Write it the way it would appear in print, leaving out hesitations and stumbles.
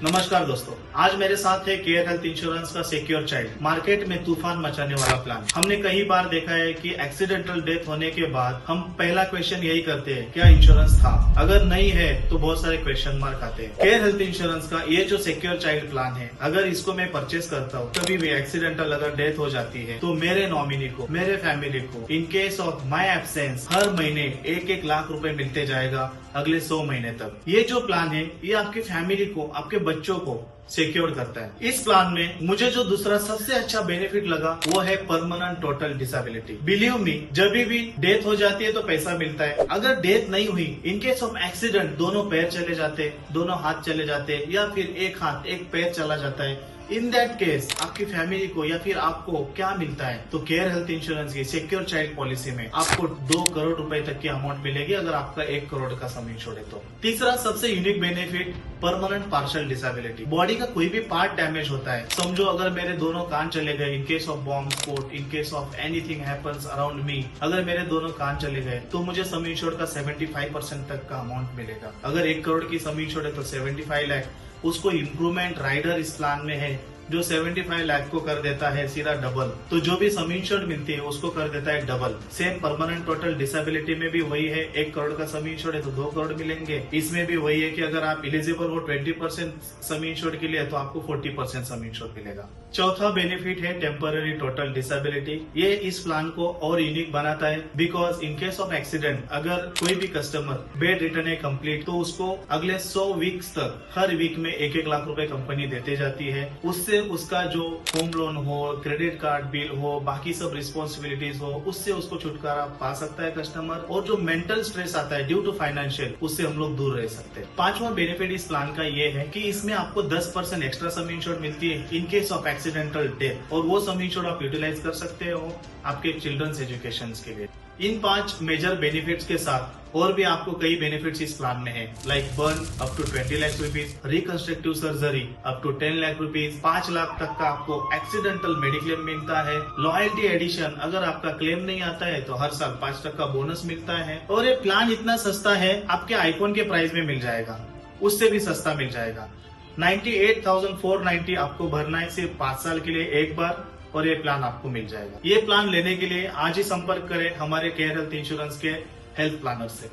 नमस्कार दोस्तों, आज मेरे साथ है केयर हेल्थ इंश्योरेंस का सिक्योर चाइल्ड। मार्केट में तूफान मचाने वाला प्लान। हमने कई बार देखा है कि एक्सीडेंटल डेथ होने के बाद हम पहला क्वेश्चन यही करते हैं, क्या इंश्योरेंस था? अगर नहीं है तो बहुत सारे क्वेश्चन मार्क आते हैं। केयर हेल्थ इंश्योरेंस का ये जो सिक्योर चाइल्ड प्लान है, अगर इसको मैं परचेस करता हूँ, कभी भी एक्सीडेंटल अगर डेथ हो जाती है तो मेरे नॉमिनी को, मेरे फैमिली को in case of my absence हर महीने 1-1 लाख रुपए मिलते जाएगा अगले 100 महीने तक। ये जो प्लान है ये आपकी फैमिली को, आपके बच्चों को सिक्योर करता है। इस प्लान में मुझे जो दूसरा सबसे अच्छा बेनिफिट लगा वो है permanent total disability. Believe me, जब भी डेथ हो जाती है तो पैसा मिलता है। अगर डेथ नहीं हुई, इन केस ऑफ एक्सीडेंट दोनों पैर चले जाते, दोनों हाथ चले जाते या फिर एक हाथ एक पैर चला जाता है, इन दैट केस आपकी फैमिली को या फिर आपको क्या मिलता है? तो केयर हेल्थ इंश्योरेंस की सिक्योर चाइल्ड पॉलिसी में आपको 2 करोड़ रुपए तक की अमाउंट मिलेगी अगर आपका 1 करोड़ का सम इंश्योर्ड है तो। तीसरा सबसे unique benefit permanent partial disability. Body का कोई भी पार्ट डैमेज होता है, समझो अगर मेरे दोनों कान चले गए इन केस ऑफ बॉम्ब स्फोट, इन case of anything happens around me, अगर मेरे दोनों कान चले गए तो मुझे सम इंश्योर्ड का 75% तक का अमाउंट मिलेगा। अगर 1 करोड़ की सम इंश्योर्ड है तो 75 लाख। उसको इम्प्रूवमेंट राइडर इस प्लान में है जो 75 लाख को कर देता है सीधा डबल। तो जो भी सम इंश्योर्ड मिलती है उसको कर देता है double. Same permanent total disability में भी वही है, 1 करोड़ का सम इंश्योर्ड है तो 2 करोड़ मिलेंगे। इसमें भी वही है कि अगर आप एलिजिबल हो 20% सम इंश्योर्ड के लिए तो आपको 40% सम इंश्योर्ड मिलेगा। चौथा बेनिफिट है टेम्पररी टोटल डिसेबिलिटी। ये इस प्लान को और यूनिक बनाता है because in case of accident अगर कोई भी कस्टमर बेड रिटर्न है कंप्लीट तो उसको अगले 100 वीक्स तक हर वीक में 1-1 लाख रुपए कंपनी देते जाती है। उससे उसका जो होम लोन हो, क्रेडिट कार्ड बिल हो, बाकी सब रिस्पॉन्सिबिलिटीज हो, उससे उसको छुटकारा पा सकता है कस्टमर। और जो मेंटल स्ट्रेस आता है ड्यू टू फाइनेंशियल, उससे हम लोग दूर रह सकते हैं। पांचवा बेनिफिट इस प्लान का ये है कि इसमें आपको 10% एक्स्ट्रा सम इंश्योर्ड मिलती है इन केस ऑफ एक्सीडेंटल डेथ, और वो सम इंश्योर्ड आप यूटिलाइज कर सकते हो आपके चिल्ड्रंस एजुकेशन के लिए। इन 5 मेजर बेनिफिट्स के साथ और भी आपको कई बेनिफिट्स इस प्लान में है, like burn up to 20 lakh rupees, reconstructive surgery up to 10 lakh rupees, 5 lakh तक का आपको एक्सीडेंटल मेडिक्लेम मिलता है, लॉयल्टी एडिशन अगर आपका क्लेम नहीं आता है तो हर साल 5% का बोनस मिलता है। और ये प्लान इतना सस्ता है, आपके आईफोन के प्राइस में मिल जाएगा, उससे भी सस्ता मिल जाएगा। 98,490 आपको भरना है सिर्फ 5 साल के लिए एक बार, और ये प्लान आपको मिल जाएगा। ये प्लान लेने के लिए आज ही संपर्क करें हमारे केयर हेल्थ इंश्योरेंस के हेल्थ प्लानर से।